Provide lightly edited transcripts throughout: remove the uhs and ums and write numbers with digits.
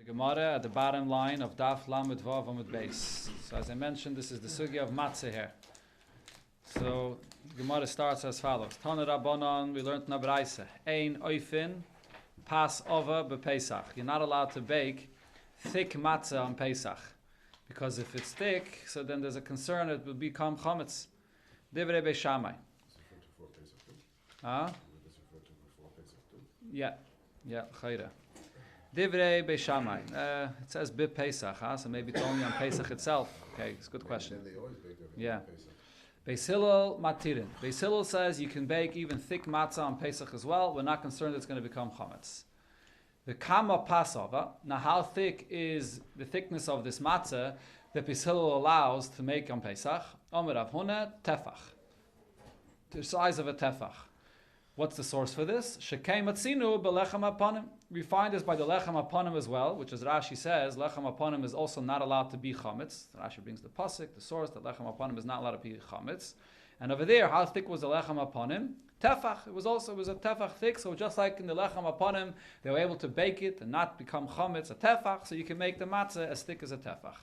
The Gemara at the bottom line of Daf Lamed Vav Amud Beis. So as I mentioned, this is the sugya of matzah here. So the Gemara starts as follows: Tana Rabbanan, we learned in Abraisa, Ein oifin pas ova bePesach. You're not allowed to bake thick matzah on Pesach, because if it's thick, so then there's a concern it will become chametz. Divrei Beishamai. Yeah, chayra. Divrei Beishamai. It says Bi Pesach, so maybe it's only on Pesach itself. Okay, it's a good question. Yeah. Beis Hillel matirin. Beis Hillel says you can bake even thick matzah on Pesach as well. We're not concerned it's going to become chametz. The kama pasova. Now, how thick is the thickness of this matzah that Beis Hillel allows to make on Pesach? Omer Rav Huna tefach. The size of a tefach. What's the source for this? Shekei matzinu belechem apanim. We find this by the lechem apanim as well, which, as Rashi says, lechem apanim is also not allowed to be chametz. Rashi brings the pasuk, the source that lechem apanim is not allowed to be chametz. And over there, how thick was the lechem apanim? Tefach. It was a tefach thick. So just like in the lechem apanim, they were able to bake it and not become chametz, a tefach. So you can make the matzah as thick as a tefach.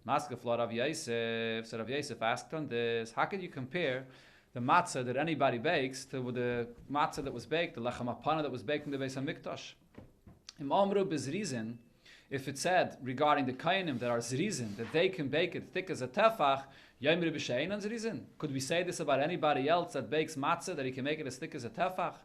Maskefla Rav Yosef. So Rav Yosef asked on this: how can you compare the matzah that anybody bakes to the matzah that was baked, the lechem apana that was baked in the Beis HaMikdash? Im Amru bezrizin, if it said regarding the kainim that are zrizin, that they can bake it thick as a tefach, yomru b'shein on zrizin. Could we say this about anybody else that bakes matzah, that he can make it as thick as a tefach?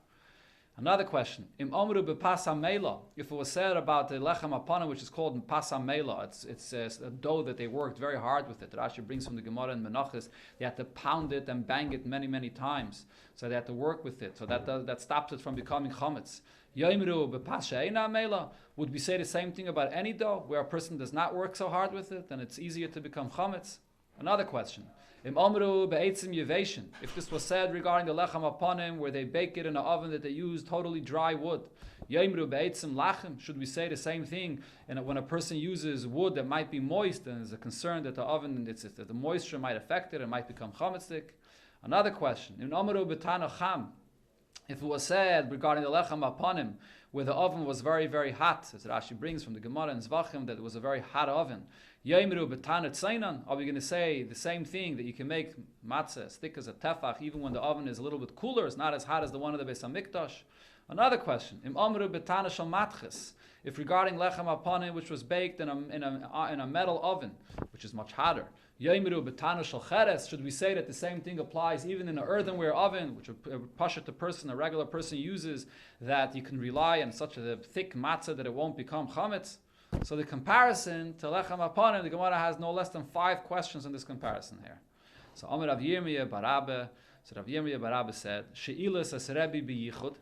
Another question. Im Amru b'pasam meila. If it was said about the lechem apana, which is called pasam meila, it's a dough that they worked very hard with it. Rashi brings from the Gemara in Menachos. They had to pound it and bang it many, many times. So they had to work with it. So that stops it from becoming chametz. Yomru b'pasheina meila. Would we say the same thing about any dough where a person does not work so hard with it, then it's easier to become chametz? Another question. Im Amru be'etzim yeveshin. If this was said regarding the lechem apanim, where they bake it in an oven that they use totally dry wood, Yomru be'etzim lachem. Should we say the same thing? And when a person uses wood that might be moist, and there's a concern that the oven, that the moisture might affect it and might become chametzik? Another question. Im Amru be'tana cham. If it was said regarding the lechem apanim, where the oven was very, very hot, as Rashi brings from the Gemara in Zvachim, that it was a very hot oven, Yomru b'tanat tzeinan. Are we going to say the same thing, that you can make matzah as thick as a tefach even when the oven is a little bit cooler, it's not as hot as the one of the Beis HaMikdash? Another question. Im Amru b'tana shel matches. If regarding lechem apanim, which was baked in a metal oven, which is much hotter, Yomru b'tana shel cheres. Should we say that the same thing applies even in an earthenware oven, which a regular person uses, that you can rely on such a thick matzah that it won't become chametz? So the comparison to lechem apanim, the Gemara has no less than 5 questions in this comparison here. So Amar Rav Yirmiyah bar Abba. So Rav Yirmiyah bar Abba said, She'ilas as Rebbe b'yichud.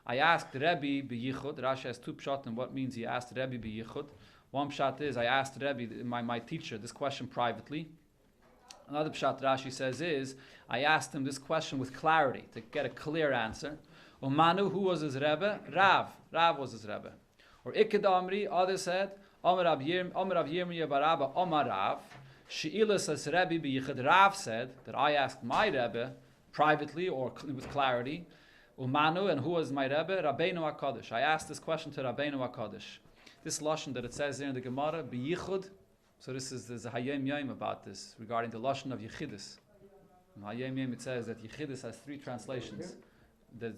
I asked Rebbe b'yichud. Rashi has 2 pshat in what means he asked Rebbe b'yichud. One pshat is, I asked Rebbe, my teacher, this question privately. Another pshat Rashi says is, I asked him this question with clarity, to get a clear answer. Umanu, who was his Rebbe? Rav. Rav was his Rebbe. Or Iked Amri, others said, Amar Rav Yirmiyah bar Abba, Amar Rav, She'ilas as Rebbe b'yichud. Rav said that I asked my Rebbe privately or with clarity. Umanu, and who was my Rebbe? Rabbeinu HaKadosh. I asked this question to Rabbeinu HaKadosh. This lashon that it says here in the Gemara, b'yichud. So there's a Hayom Yom about this regarding the lashon of Yechidus. In Hayom Yom it says that Yechidus has 3 translations. In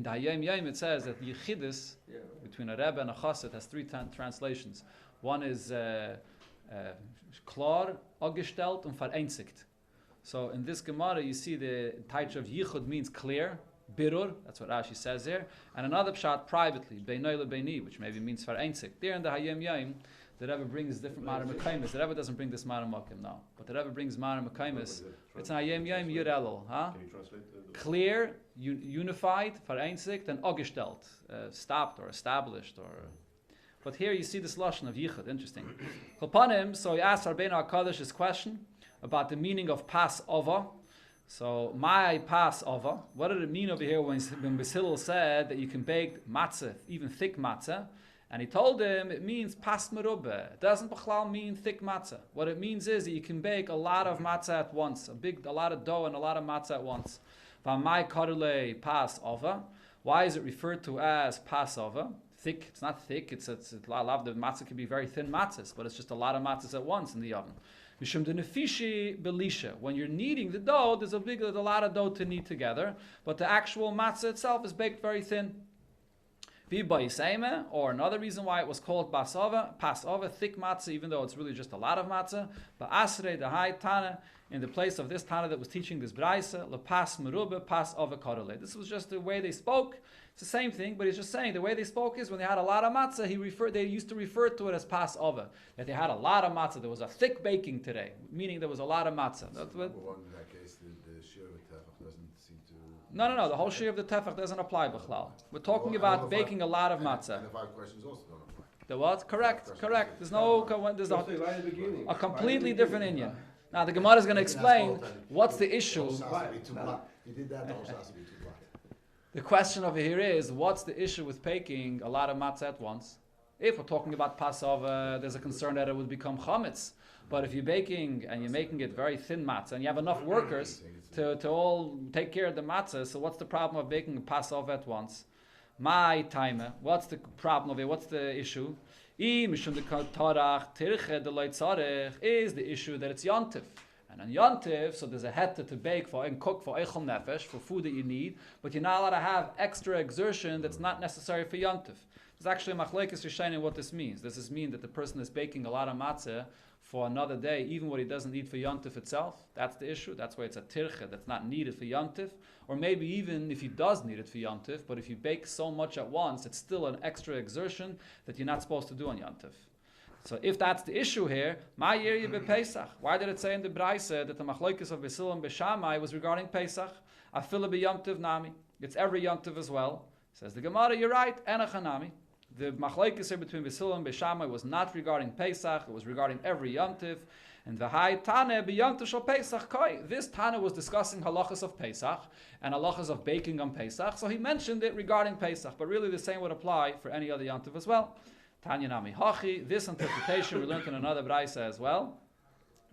the Hayom Yom it says that Yechidus, between a Rebbe and a Chassid, has 3 translations. One is klar, angestellt, und vereinzigt. So in this Gemara you see the title of Yichud means clear, birur, that's what Rashi says here, and another pshat privately, beinoi lebeini, which maybe means vereinzigt. There in the Hayom Yom, the Rebbe brings different Mara Mekaimis. The Rebbe doesn't bring this Mara Mokim now, but the Rebbe brings Mara Mekaimis. It's an Hayom Yom Yud Elul, Can you translate clear, unified, vereinzigt, and angestellt, stopped or established or. But here you see this lashon of yichud. Interesting. So he asked Rabbeinu HaKadosh this question about the meaning of pas ova. So my pas ova. What did it mean over here when Beis Hillel said that you can bake matzah, even thick matzah? And he told him it means pas merubah. It doesn't b'chlal mean thick matzah. What it means is that you can bake a lot of matzah at once, a lot of dough and a lot of matzah at once. V'amai karule pas ova. Why is it referred to as pas ova? thick. It's not thick. It's a lot of the matzah can be very thin matzahs, but it's just a lot of matzahs at once in the oven. Mishum de nefishi belisha. When you're kneading the dough, there's a lot of dough to knead together, but the actual matzah itself is baked very thin. Or another reason why it was called pasova, thick matzah, even though it's really just a lot of matzah. But asrei the high tana, in the place of this tana that was teaching this braisa, lepas merube pas avokadole. This was just the way they spoke. It's the same thing, but he's just saying the way they spoke is when they had a lot of matzah, they used to refer to it as pas ova. That they had a lot of matzah. There was a thick baking today, meaning there was a lot of matzah. That's what, in that case, the shir of tefach doesn't seem to. No. The whole shir of the tefach doesn't apply, b'chlal. We're talking about baking a lot of matzah. And the 5 questions also don't apply. The what? Correct. There's a completely different inyan. Now the Gemara is going to explain what's the issue. You did that, the whole has to be too black. The question over here is, what's the issue with baking a lot of matzah at once? If we're talking about Passover, there's a concern that it would become chametz. But if you're baking and you're making it very thin matzah, and you have enough workers to all take care of the matzah, so what's the problem of baking Passover at once? My timer, what's the problem of it? What's the issue? Is the issue that it's yontif. And on yontif, so there's a heta to bake for and cook for eichel nefesh, for food that you need, but you're not allowed to have extra exertion that's not necessary for yontif. There's actually a machlekes rishonim what this means. Does this mean that the person is baking a lot of matzah for another day, even what he doesn't need for yontif itself? That's the issue. That's why it's a tirche that's not needed for yontif. Or maybe even if he does need it for yontif, but if you bake so much at once, it's still an extra exertion that you're not supposed to do on yontif. So if that's the issue here, my year be Pesach. Why did it say in the Braise that the machlokes of Besil and Beshamai was regarding Pesach? Afila be yomtiv nami. It's every yomtiv as well. Says the Gemara, you're right. Enachanami. The machlokes here between Besil and Beshamai was not regarding Pesach. It was regarding every yomtiv. And the high Tane be yomtiv shal Pesach koi. This Tane was discussing halachas of Pesach and halachas of baking on Pesach. So he mentioned it regarding Pesach, but really the same would apply for any other yomtiv as well. Tanya Nami Hachi. This interpretation we learned in another brayse as well.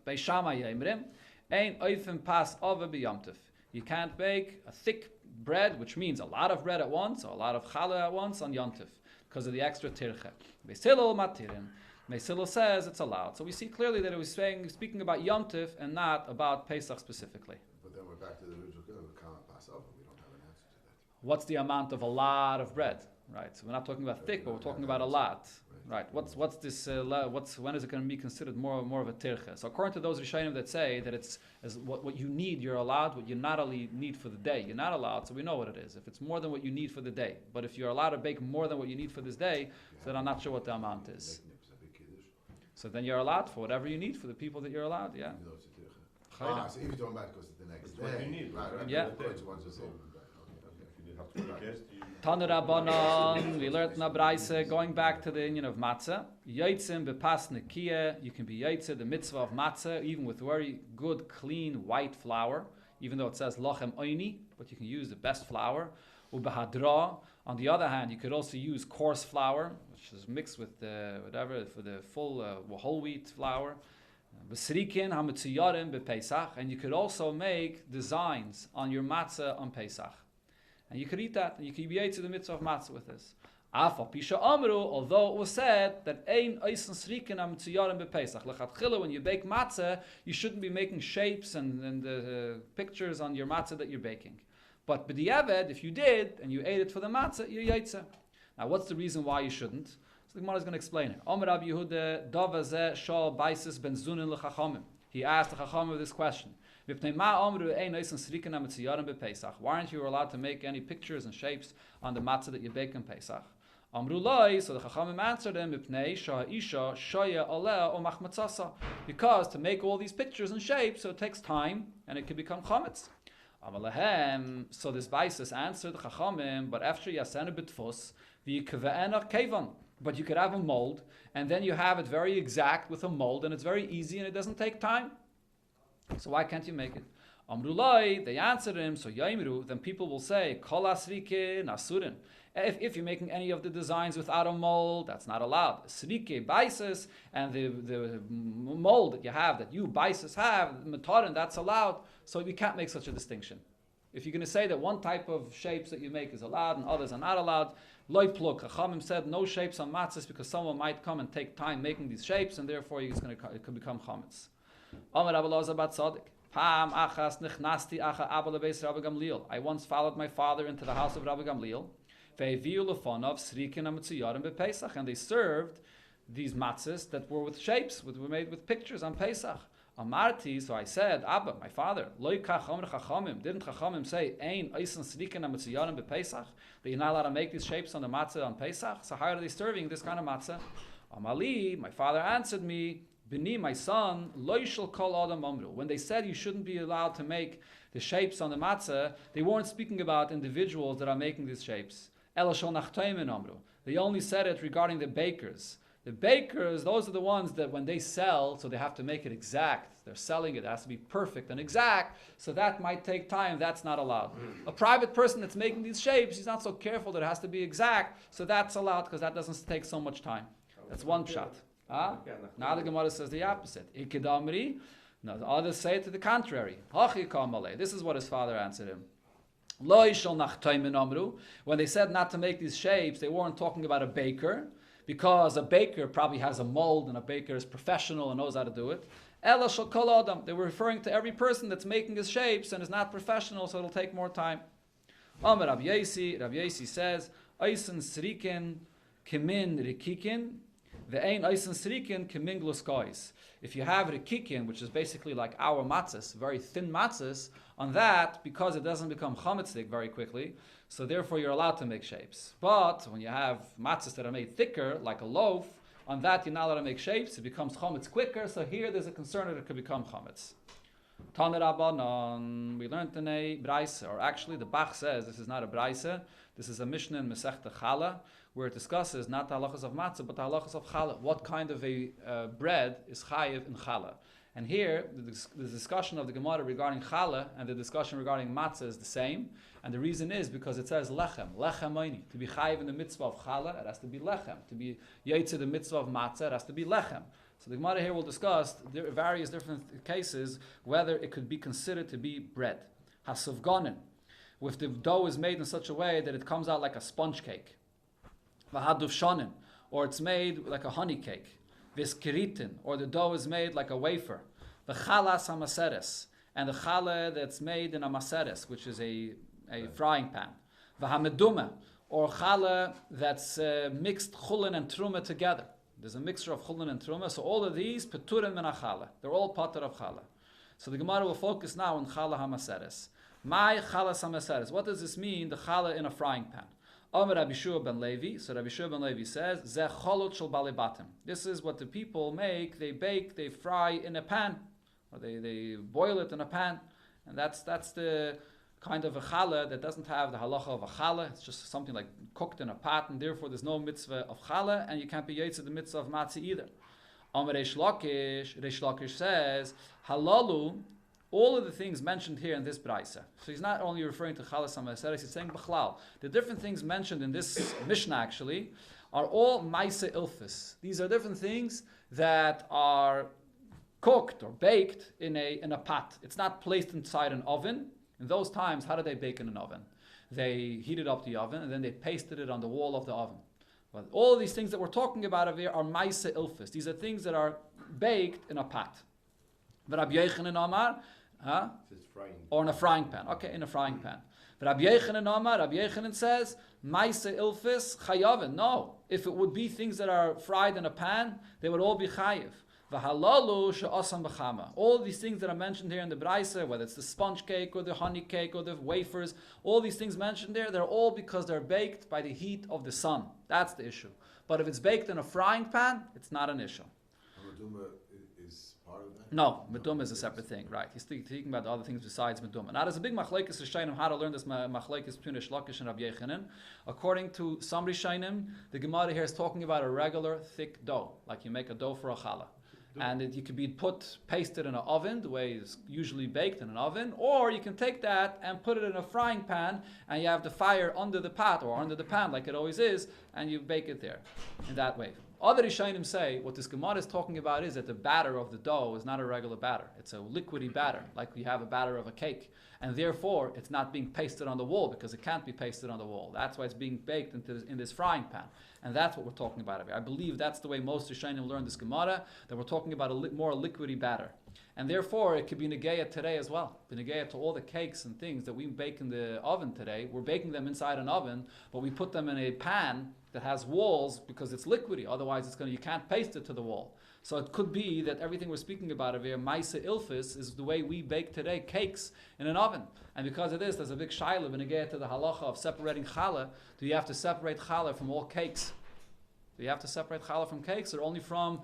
Beishama Yemrim, Ein Oifim Pas Ova B'Yomtiv. You can't bake a thick bread, which means a lot of bread at once, or a lot of challah at once on Yomtiv, because of the extra tirche. Beisilol Matirin. Beisilol says it's allowed. So we see clearly that it was speaking about Yomtiv and not about Pesach specifically. But then we're back to the original Passover. We don't have an answer to that. What's the amount of a lot of bread? Right, so we're not talking about thick, but we're talking about a lot. Right, what's this? When is it going to be considered more of a tirche? So according to those rishonim that say that it's as what you need, you're allowed. What you not only need for the day, you're not allowed. So we know what it is. If it's more than what you need for the day, but if you're allowed to bake more than what you need for this day, then I'm not sure what the amount is. So then you're allowed for whatever you need for the people that you're allowed. Yeah. So even talking about because it's the next day. You need. Right. Yeah. Tanur Rabbanon, we learned in Abraise, going back to the union of matzah, Yaitzim bepas nekiah, you can be Yaitzah, the mitzvah of matzah, even with very good, clean, white flour, even though it says lochem oini, but you can use the best flour. Ubehadra, on the other hand, you could also use coarse flour, which is mixed with whatever, for the full whole wheat flour. B'srikin hametziyarim bepesach, and you could also make designs on your matzah on Pesach. And you could eat that, and you could be able to the mitzvah of matzah with this. Although it was said that when you bake matzah, you shouldn't be making shapes and pictures on your matzah that you're baking. But b'diavad, if you did, and you ate it for the matzah, you're yaitza. Now, what's the reason why you shouldn't? So the Gemara is going to explain it. He asked the Chachamim this question. Why aren't you allowed to make any pictures and shapes on the matzah that you bake in Pesach? So the Chachamim answered him, because to make all these pictures and shapes, so it takes time and it can become chametz. So this Baisis answered the Chachamim, but after Yasena B'tfus, but you could have a mold, and then you have it very exact with a mold, and it's very easy and it doesn't take time. So why can't you make it? Amrulai, they answered him, so Yaimru, then people will say, Kol asrike nasurin. If you're making any of the designs without a mold, that's not allowed. Srike baisis, and the mold that you have, that you baisis have, metarin, that's allowed. So we can't make such a distinction. If you're going to say that one type of shapes that you make is allowed and others are not allowed, loy plug. Chachamim said no shapes on matzahs because someone might come and take time making these shapes, and therefore it could become chametz. Amar Rabbi Elazar bat Tzaddik. Pam achas nechnasti acha abba lebeis Rabbi Gamliel. I once followed my father into the house of Rabbi Gamliel. Ve'eviu lefonav srikin hametzuyarim bePesach, and they served these matzahs that were with shapes, were made with pictures on Pesach. Amarti, so I said, Abba, my father, loy kach omer chachamim. Didn't chachamim say, ein eisen srikin hametzuyarim bePesach, that you're not allowed to make these shapes on the matzah on Pesach? So how are they serving this kind of matzah? Amali, my father answered me, Bini, my son, loy shel kol adam amru. When they said you shouldn't be allowed to make the shapes on the matzah, they weren't speaking about individuals that are making these shapes. Ela shel nachtoimin amru. They only said it regarding the bakers. The bakers, those are the ones that when they sell, so they have to make it exact. They're selling it, it has to be perfect and exact, so that might take time, that's not allowed. A private person that's making these shapes, he's not so careful that it has to be exact, so that's allowed because that doesn't take so much time. That's one pshat. Now the Gemara says the opposite. Ikidamri. Now the others say it to the contrary. This is what his father answered him. When they said not to make these shapes, they weren't talking about a baker, because a baker probably has a mold and a baker is professional and knows how to do it. Ela shel kol adam. They were referring to every person that's making his shapes and is not professional, so it'll take more time. Amar Rabbi Yosi says, Eisen srikin kimin rikikin. Ve'ein eisen srikin kimin gluskais. If you have rikikin, which is basically like our matzahs, very thin matzahs, on that, because it doesn't become chametzik very quickly, so therefore you're allowed to make shapes. But when you have matzahs that are made thicker, like a loaf, on that you're not allowed to make shapes, it becomes chametz quicker, so here there's a concern that it could become chametz. Tanei Rabbanan, we learned in a braisa, or actually the Bach says this is not a braisa, this is a Mishnah in Masechta Challah, where it discusses not the halachas of matzah, but the halachas of challah. What kind of a bread is chayiv in challah? And here, the discussion of the Gemara regarding challah and the discussion regarding matzah is the same. And the reason is because it says lechem oini. To be chayiv in the mitzvah of challah, it has to be lechem. To be yaitze the mitzvah of matzah, it has to be lechem. So the Gemara here will discuss various different cases whether it could be considered to be bread. Hasuvganin, if the dough is made in such a way that it comes out like a sponge cake. V'haduvshanin, or it's made like a honey cake. V'skiritin, or the dough is made like a wafer. V'chalas hamaseres, and the challah that's made in a maseres, which is a frying pan. V'hameduma, or challah that's mixed chulin and truma together. There's a mixture of chulin and truma, so all of these peturim min challah. They're all patur of challah. So the Gemara will focus now on challah hamaseres. My chalas hamaseres. What does this mean? The challah in a frying pan. Amar Rabbi Shua ben Levi. So Rabbi Shua ben Levi says, Zeh cholot shel bali batim. This is what the people make. They bake, they fry in a pan, or they boil it in a pan, and that's the kind of a challah that doesn't have the halacha of a challah. It's just something like cooked in a pot, and therefore there's no mitzvah of challah, and you can't be yetzer the mitzvah of matzah either. Amar Reish Lakish says, halalu. All of the things mentioned here in this braisa. So he's not only referring to chalas hamaseres, he's saying b'chlal. The different things mentioned in this Mishnah actually are all maise ilfis. These are different things that are cooked or baked in a pot. It's not placed inside an oven. In those times, how did they bake in an oven? They heated up the oven and then they pasted it on the wall of the oven. But all of these things that we're talking about over here are maise ilfis. These are things that are baked in a pot. Rabbi Yochanan Amar, or in a frying pan. Okay, in a frying pan. But Rabbi Yochanan says, Maise ilfis chayavin. No, if it would be things that are fried in a pan, they would all be chayiv. V'halalu she'asam b'chama. All these things that are mentioned here in the Braisa, whether it's the sponge cake or the honey cake or the wafers, all these things mentioned there, they're all because they're baked by the heat of the sun. That's the issue. But if it's baked in a frying pan, it's not an issue. Is part of that? No, meduma is a separate thing, right? He's speaking about the other things besides meduma. Now, there's a big machlekes Rishonim how to learn this machlekes between Reish Lakish and Rabbi Yochanan. According to some Rishonim, the Gemara here is talking about a regular thick dough, like you make a dough for a challah. And you could be pasted in an oven, the way it's usually baked in an oven, or you can take that and put it in a frying pan, and you have the fire under the pot or under the pan, like it always is, and you bake it there in that way. Other Rishonim say what this Gemara is talking about is that the batter of the dough is not a regular batter. It's a liquidy batter, like we have a batter of a cake. And therefore, it's not being pasted on the wall because it can't be pasted on the wall. That's why it's being baked in this frying pan. And that's what we're talking about here. I believe that's the way most Rishonim learn this Gemara, that we're talking about a more liquidy batter. And therefore, it could be negeya today as well. Be negeya to all the cakes and things that we bake in the oven today. We're baking them inside an oven, but we put them in a pan that has walls because it's liquidy. Otherwise, you can't paste it to the wall. So it could be that everything we're speaking about over here, Maisa Ilfis, is the way we bake today cakes in an oven. And because of this, there's a big shaila when you get to the halacha of separating challah. Do you have to separate challah from all cakes? Do you have to separate challah from cakes, or only from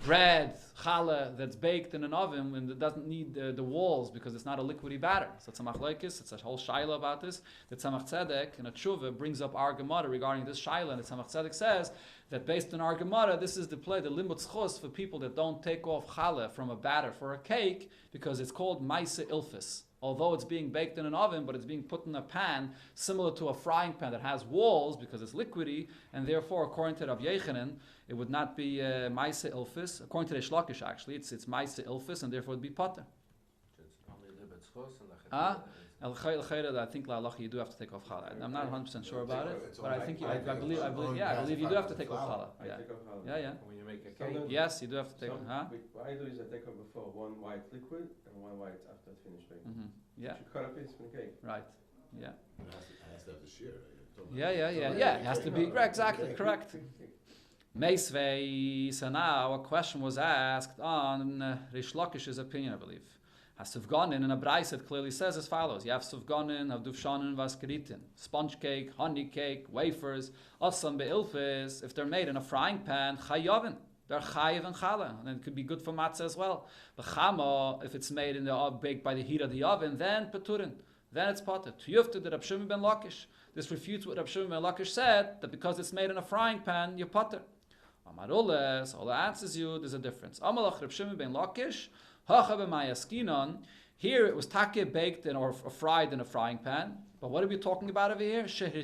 bread, challah, that's baked in an oven when it doesn't need the walls because it's not a liquidy batter? So it's a machlokes, it's a whole shaila about this. The Tzemach Tzedek in a tshuva brings up our Gemara regarding this shaila, and the Tzemach Tzedek says that based on our Gemara, this is the limud schus for people that don't take off challah from a batter for a cake because it's called maisa ilfis. Although it's being baked in an oven, but it's being put in a pan similar to a frying pan that has walls because it's liquidy, and therefore, according to Rav Yechanan, it would not be Maisa Ilfis. According to the Shlakish, actually, it's Maisa Ilfis, and therefore it would be Potter. I think la'alacha you do have to take off challah. I'm not 100% sure about it, but I think I believe you do have to take off challah. Yeah. When you make a cake. Yes, you do have to take off. What I do is I take off before one white liquid and one white after it's finished baking. Mm-hmm. Yeah. You cut a piece from the cake. Right. Yeah. It has to have the shear. Yeah. It has to be exactly correct. Meisvei. So now a question was asked on Rish Lakish's opinion, I believe. Sufganin in a Braisa it clearly says as follows: you have Sufganin, have Dufshanin, Vaskeritin, sponge cake, honey cake, wafers, Asam be'ilfis. If they're made in a frying pan, Chayavin, they're Chayiv and Chala, and it could be good for matzah as well. But Chama, if it's made in the baked by the heat of the oven, then Peturin, then it's potter. Tuyufta the Rab Shimon ben Lakish. This refutes what Rab Shimon ben Lakish said, that because it's made in a frying pan, you're potter. Amarules, all answers you, there's a difference. Amalach Rab Shimon ben Lakish. Here it was take baked or fried in a frying pan. But what are we talking about over here? He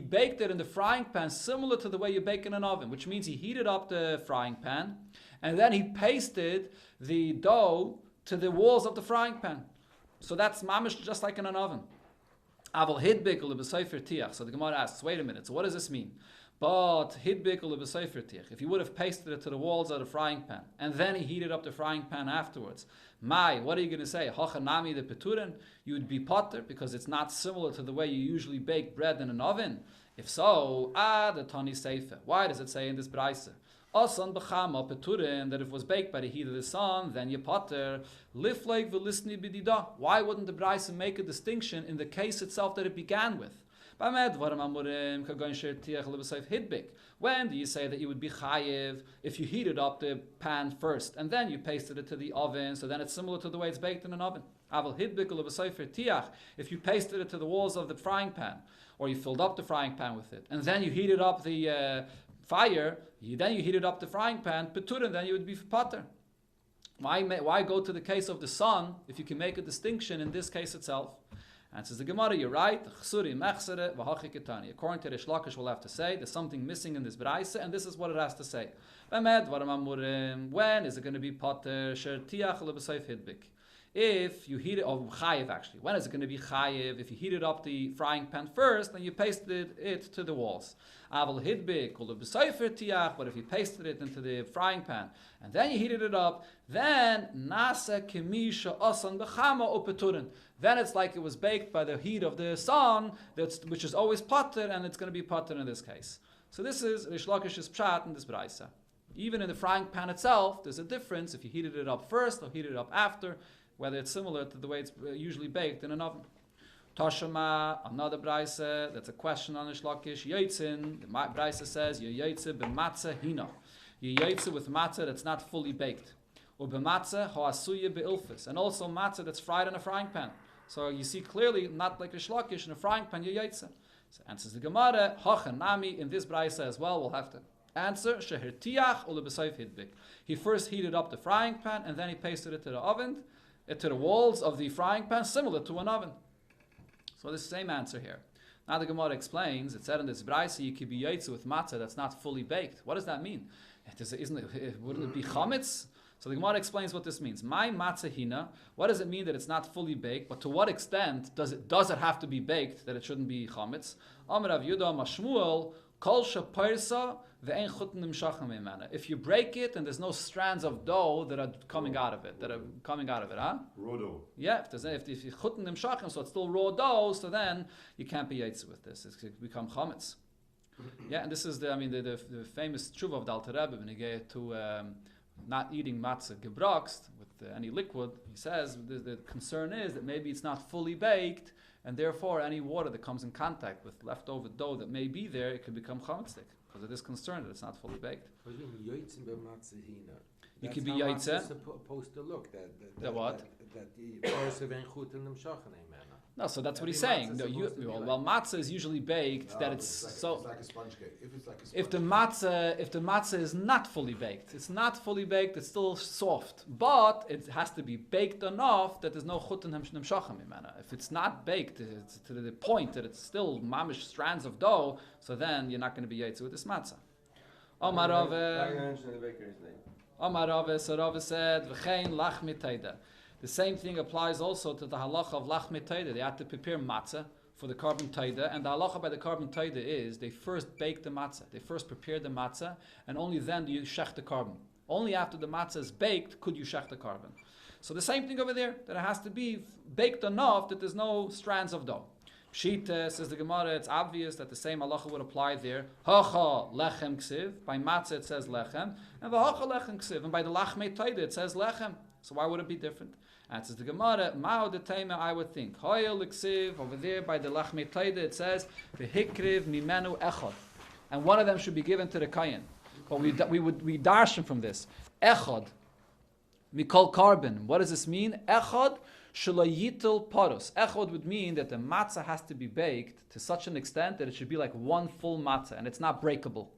baked it in the frying pan similar to the way you bake in an oven, which means he heated up the frying pan and then he pasted the dough to the walls of the frying pan. So that's mamish just like in an oven. So the Gemara asks, wait a minute, so what does this mean? But if he would have pasted it to the walls of the frying pan and then he heated up the frying pan afterwards, what are you going to say? Hachanami the peturin, you would be potter because it's not similar to the way you usually bake bread in an oven. If so, the tani seifa. Why does it say in this braisa? Asan b'chama peturin, that if it was baked by the heat of the sun, then you potter. Lifleik v'lisni b'dida. Why wouldn't the braisa make a distinction in the case itself that it began with? When do you say that you would be chayiv if you heated up the pan first and then you pasted it to the oven, so then it's similar to the way it's baked in an oven? If you pasted it to the walls of the frying pan, or you filled up the frying pan with it, and then you heated up the fire, then you heated up the frying pan, peturin, then you would be potter. Why go to the case of the sun if you can make a distinction in this case itself? Answers the Gemara, you're right. According to the Shlakish, we'll have to say there's something missing in this Braisa, and this is what it has to say. When is it going to be potter? If you heat it, or chayiv actually. When is it going to be chayiv? If you heated up the frying pan first, then you pasted it to the walls. But if you pasted it into the frying pan and then you heated it up, then nasa kemisha asan b'chama opeturin. Then it's like it was baked by the heat of the sun, which is always potter, and it's going to be potter in this case. So this is Rish Lakish's pshat in this braisa. Even in the frying pan itself, there's a difference if you heated it up first or heated it up after, whether it's similar to the way it's usually baked in an oven. Toshama, another braisa, that's a question on Rish Lakish. Yotzin, the braisa says, yotzin b'matzah hina. You yotzin with matzah that's not fully baked. Or b'matzah ho'asuya be'ilfis. And also matzah that's fried in a frying pan. So you see clearly, not like Rish Lakish, in a frying pan, you yotzin. So answers the Gemara, hachanami, in this braisa as well, we'll have to answer, sheher tiach ule b'soif hidbik. He first heated up the frying pan and then he pasted it to the oven, to the walls of the frying pan, similar to an oven. So the same answer here. Now the Gemara explains, it said in this Braisa, you could be yaitzu with matzah that's not fully baked. What does that mean? Wouldn't it be chametz? So the Gemara explains what this means. My matzah hina, what does it mean that it's not fully baked? But to what extent does it have to be baked that it shouldn't be chametz? Amar Rav Yudah Mashmuel, kol sheparsa ve'en chutn nimshachim meimena. If you break it and there's no strands of dough that are coming out of it, huh? Raw dough. Yeah, if you chutn nimshachim, so it's still raw dough, so then you can't be yaitz with this. It's become chametz. Yeah, and this is the famous tshuva of the Alter Rebbe when he gave to not eating matzah gebroxt with any liquid. He says the concern is that maybe it's not fully baked, and therefore any water that comes in contact with leftover dough that may be there, it could become chametzik because of this concern that it's not fully baked. You could be yaitze. Supposed to look that what? That the person ain't chut in them shachan. No, so that's what he's saying. No, matzah is usually baked that it's It's like a sponge cake. If it's like a sponge if the matzah is not fully baked, it's still soft, but it has to be baked enough that there's no chut and nimshachim imena. If it's not baked to the point that it's still mamish strands of dough, so then you're not going to be yaitzu with this matzah. Omar Rave, so Rave said, v'chein lachmi teida. The same thing applies also to the halacha of lachmi teida. They have to prepare matzah for the carbon taida, and the halacha by the carbon taida is they first bake the matzah, they first prepare the matzah, and only then do you shech the carbon. Only after the matzah is baked could you shech the carbon. So the same thing over there, that it has to be baked enough that there's no strands of dough. Pshita, says the Gemara, it's obvious that the same halacha would apply there. Hacha lechem ksiv, by matzah it says lechem, and v'hacha lechem ksiv, and by the lachmei taida it says lechem. So why would it be different? And says the Gemara, Mao de Tema, I would think. Hoyel Liksiv, over there by the Lachmei Taida, it says, V'hikriv mimenu echad. And one of them should be given to the Kayin. But we darshan from this. Echad, mikol carbon. What does this mean? Echad, shalayitel paros. Echad would mean that the matzah has to be baked to such an extent that it should be like one full matzah, and it's not breakable.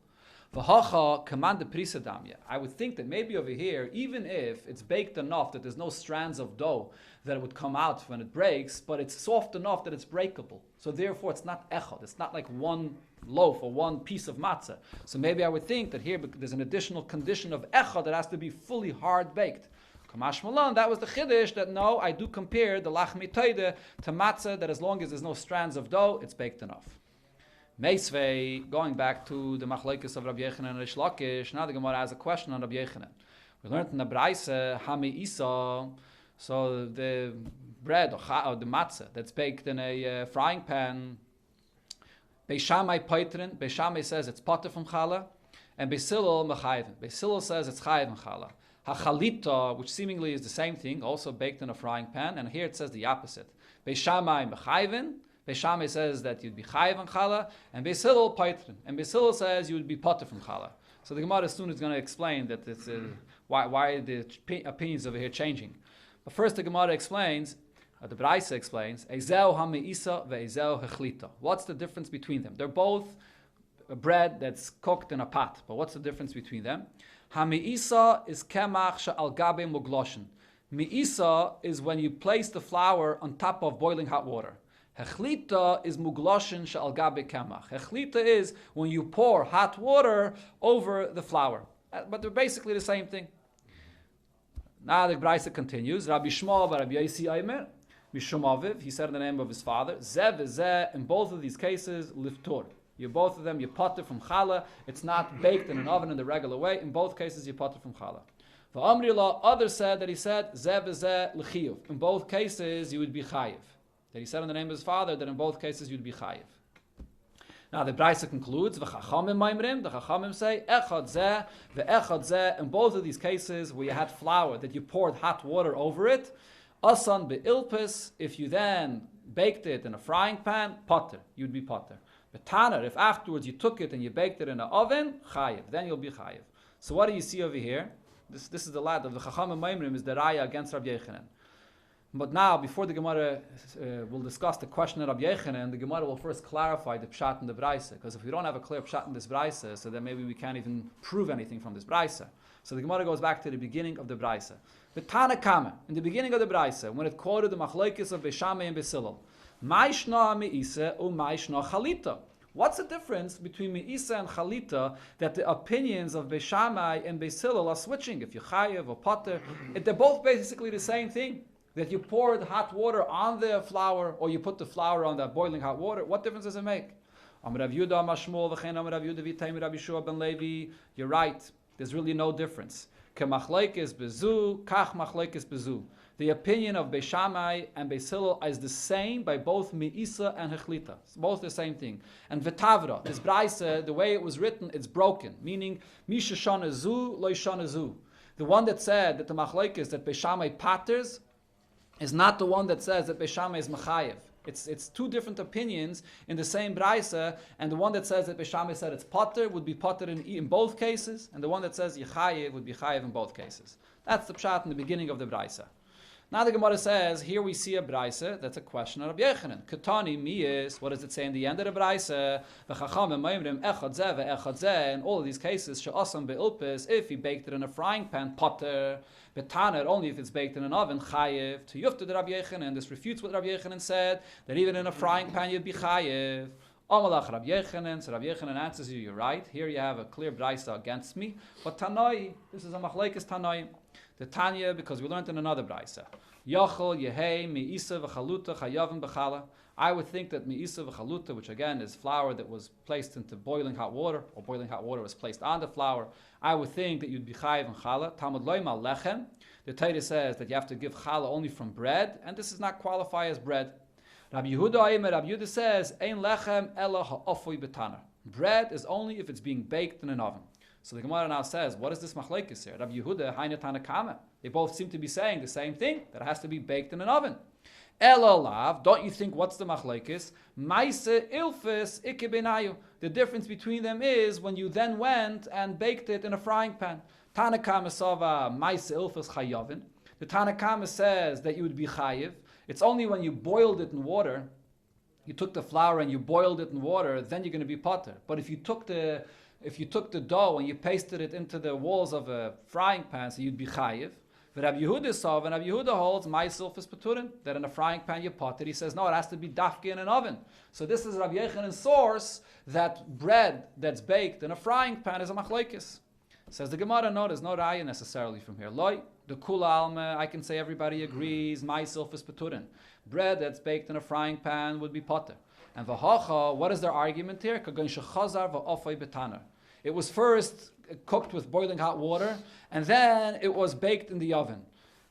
V'hacha command the prisadamya. I would think that maybe over here, even if it's baked enough that there's no strands of dough that it would come out when it breaks, but it's soft enough that it's breakable. So therefore it's not echad. It's not like one loaf or one piece of matzah. So maybe I would think that here there's an additional condition of echad that has to be fully hard baked. Kamash Malan, that was the chiddush that no, I do compare the lachmi taida to matzah that as long as there's no strands of dough, it's baked enough. Meisvei, going back to the machlokes of Rabbi Yechanan and Rish Lakish, now the Gemara has a question on Rabbi Yechanan. We learned in the Braisa, Hami Isa, so the bread or the matzah that's baked in a frying pan, Beishamai Paitrin, Beishamai says it's potter from challah, and Beisilol Mechayvin. Beisilol says it's chayiv and challah. Hachalita, which seemingly is the same thing, also baked in a frying pan, and here it says the opposite. Beishamai Mechayvin, Beishamai says that you'd be chayiv on challah, and Beis Hillel paitrin, and Beis Hillel says you would be potter from challah. So the Gemara soon is going to explain that it's why the opinions over here changing. But first the Gemara explains, the Braisa explains, Ezeu hameisa ve'ezeu hechlita. What's the difference between them? They're both bread that's cooked in a pot, but what's the difference between them? Hameisa is kemach she'al gabe mugloshin. Meisa is when you place the flour on top of boiling hot water. Hechlita is mugloshin she'al gabe kemach. Hechlita is when you pour hot water over the flour. But they're basically the same thing. Now the Braisa continues. Rabbi Shmuel Rabbi Yosi Aimer, Mishum Aviv, he said in the name of his father, Zev Zeh, in both of these cases, liftor. You both of them, you potter from challah. It's not baked in an oven in the regular way. In both cases, you potter from challah. For Amrillah, others said that he said, Zev Zeh l'chiyuv. In both cases, you would be chayiv. That he said in the name of his father that in both cases you'd be chayiv. Now the Braisa concludes, V'chachamim maimrim, the Chachamim say, Echad zeh, ve'echad zeh, in both of these cases where you had flour, that you poured hot water over it, asan be'ilpis, if you then baked it in a frying pan, potter, you'd be potter. But taner, if afterwards you took it and you baked it in an oven, chayiv, then you'll be chayiv. So what do you see over here? This is the lad of the Chachamim maimrim, is the raya against Rabbi Yechanan. But now, before the Gemara will discuss the question of Rabbi Yechanan, the Gemara will first clarify the pshat in the Braisa. Because if we don't have a clear pshat in this Braisa, so then maybe we can't even prove anything from this Braisa. So the Gemara goes back to the beginning of the Braisa. The Tana Kama, in the beginning of the Braisa, when it quoted the machlokes of Beishamai and Beis Hillel, Ma'ishna me'isa u ma'ishna chalita. What's the difference between me'isa and chalita that the opinions of Beis Shammai and Beis Hillel are switching? If you chayev or potter, they're both basically the same thing. That you poured hot water on the flour, or you put the flour on that boiling hot water. What difference does it make? You're right. There's really no difference. The opinion of Beis Shammai and Beis Hillel is the same by both Me'isa and Hechlita. It's both the same thing. And V'tavra, this Braisa, the way it was written, it's broken. Meaning, Misha Shana Zu, Lo Shana Zu. The one that said that the Machlokes that Beis Shammai patters is not the one that says that Beis Shammai is Mechayev. It's two different opinions in the same Braisa, and the one that says that Beis Shammai said it's potter would be potter in both cases, and the one that says Yechayev would be Chayev in both cases. That's the pshat in the beginning of the Braisa. Now the Gemara says, here we see a Braisa, that's a question of Rabbi Yechanan. Ketani miyis, what does it say in the end of the Braisa? V'chachamim ma'imrim echad zeh ve'echad zeh. In all of these cases, she'asam be'ilpis, if he baked it in a frying pan, potter. Betaner, only if it's baked in an oven, chayev. To yufta the Rabbi Yechanan, this refutes what Rabbi Yechanan said, that even in a frying pan you'd be chayev. Amalach Rabbi Yechanan, so Rabbi Yechanan answers you, you're right. Here you have a clear Braisa against me. But Tanoi, this is a machlekes Tanoi. The Tanya, because we learned in another Braisa. Yachol, Yehei, Me'isa, V'chaluta, Chayavim, B'chala. I would think that Me'isa, V'chaluta, which again is flour that was placed into boiling hot water, or boiling hot water was placed on the flour, I would think that you'd be Chayav and Chala. Talmud Loima, Lechem. The Torah says that you have to give Chala only from bread, and this does not qualify as bread. Rabbi Yehuda says, Ein Lechem, Ela Ha'ofoi B'taner. Bread is only if it's being baked in an oven. So the Gemara now says, what is this machlekes here? Rabbi Yehuda, Haina Tanakama. They both seem to be saying the same thing, that it has to be baked in an oven. Elalav, don't you think what's the machlekes? Maise ilfis ikke benayu. The difference between them is when you then went and baked it in a frying pan. Tanakama sava maise ilfis chayavin. The Tanakama says that you would be chayiv. It's only when you boiled it in water, you took the flour and you boiled it in water, then you're going to be potter. But if you took the dough and you pasted it into the walls of a frying pan, so you'd be chayiv. But Rabbi Yehuda saw, and Rabbi Yehuda holds myself is paturin, that in a frying pan you potter. He says, no, it has to be dafke in an oven. So this is Rabbi Yechanan's source that bread that's baked in a frying pan is a machlokes. Says the Gemara, no, there's no raya necessarily from here. Loi, the kula alma, I can say everybody agrees, myself is paturin. Bread that's baked in a frying pan would be potter. And v'hacha, what is their argument here? Kagon shechazar v'ofay betaner. It was first cooked with boiling hot water, and then it was baked in the oven.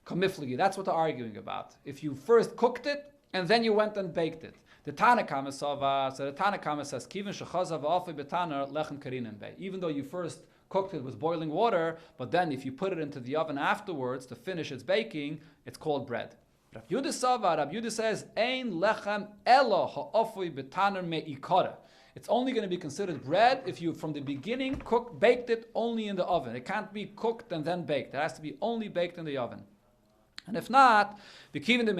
Kamifligi, that's what they're arguing about. If you first cooked it, and then you went and baked it. The Tanakama says, Kivin shechazav v'ofay betaner lechem karinen bei. Even though you first cooked it with boiling water, but then if you put it into the oven afterwards to finish its baking, it's called bread. Rabbi Yehuda says, Ein lechem elo ha'ofay betaner me'ikara. It's only going to be considered bread if you, from the beginning, baked it only in the oven. It can't be cooked and then baked. It has to be only baked in the oven. And if not, since in the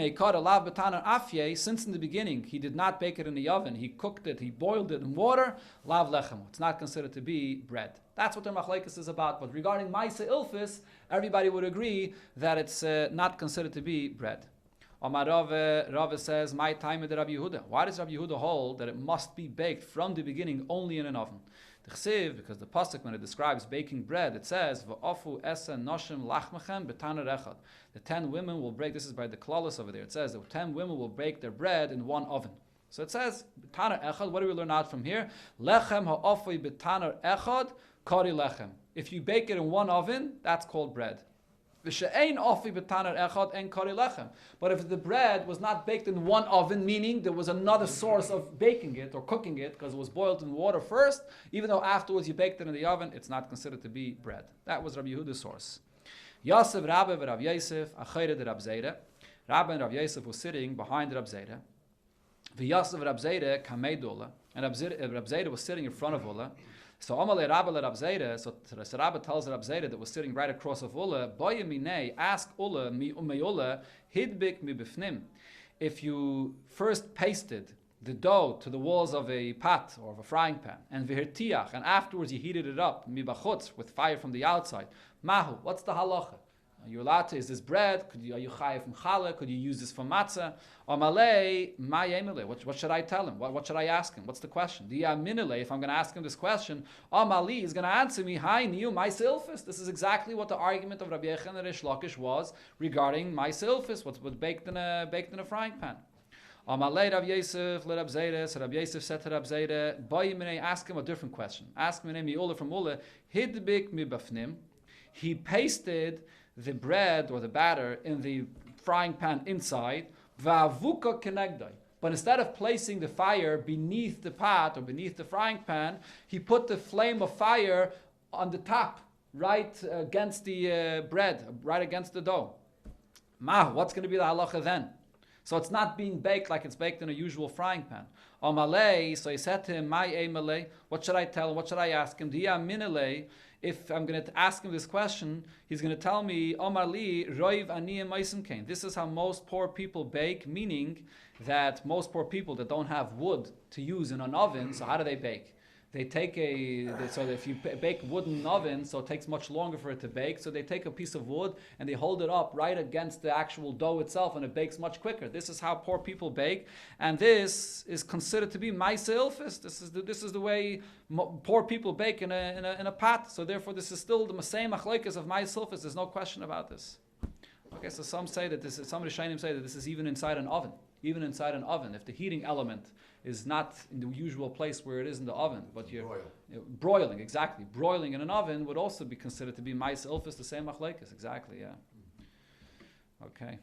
beginning he did not bake it in the oven, he cooked it, he boiled it in water, lav lechem. It's not considered to be bread. That's what the machlekes is about. But regarding Maisa Ilfis, everybody would agree that it's not considered to be bread. Amar Rava says, my time with Rabbi Yehuda. Why does Rabbi Yehuda hold that it must be baked from the beginning only in an oven? Because the pasuk, when it describes baking bread, it says, "V'afu esen noshim lachmechem betaner echad." The 10 women will break. This is by the klalos over there. It says the 10 women will break their bread in one oven. So it says betaner echad. What do we learn out from here? Lechem ha'afui betaner echad kari lechem. If you bake it in one oven, that's called bread. But if the bread was not baked in one oven, meaning there was another source of baking it or cooking it because it was boiled in water first, even though afterwards you baked it in the oven, it's not considered to be bread. That was Rabbi Yehuda's source. Yosef Rabbi and Rabbi Yosef, Achayre de Rabbi Zera. Rabbi and Rabbi Yosef was sitting behind Rabbi Zera. V'Yosef Rabbi Zera kamei dola, and Rabbi Zera was sitting in front of Ula. So Amalei Rabbi Rabbi Zera, so Rabbi tells Rabbi Zera that was sitting right across of Ula, Boye minei, ask Ula, mi Ula, hidbik mi bifnim. If you first pasted the dough to the walls of a pot or of a frying pan, and v'hirtiach, and afterwards you heated it up, mi bachutz, with fire from the outside, mahu, what's the halacha? Are you allowed to? Is this bread? Are you chayiv from challah? Could you use this for matzah? Amalei, ma yemele. What should I tell him? What should I ask him? What's the question? If I'm going to ask him this question, Amali is going to answer me, hi, niu, my silfus. This is exactly what the argument of Rabbi Yechon and Rish Lakish was regarding my silfus, what's baked in a frying pan. Amalei Rav Yosef, le Rav Zera. So Rav Yosef said to Rav Zera, ask him a different question. Ask him, Mi'ula from Ula, hidbik mi bafnim. He pasted the bread or the batter in the frying pan inside, va'avuka kenegdai. But instead of placing the fire beneath the pot or beneath the frying pan, he put the flame of fire on the top, right against the bread, right against the dough. What's going to be the halacha then? So it's not being baked like it's baked in a usual frying pan. Amalei, so he said to him, my emalei, what should I tell him? What should I ask him? Diya minelei. If I'm going to ask him this question, he's going to tell me, Omar li, roiv aniyim meisim kain. This is how most poor people bake, meaning that most poor people that don't have wood to use in an oven, so how do they bake? They take so if you bake wood in an oven, so it takes much longer for it to bake, so they take a piece of wood and they hold it up right against the actual dough itself, and it bakes much quicker. This is how poor people bake, and this is considered to be ma'aseh ilfus. This is the way poor people bake in a pot. So therefore, this is still the same machlokes of ma'aseh ilfus. There's no question about this. Okay, so some say that some Rishonim say that this is even inside an oven. Even inside an oven, if the heating element is not in the usual place where it is in the oven, but you're broiling, exactly. Broiling in an oven would also be considered to be ma'aseh ilfus, the same machlokes, exactly, yeah. Okay.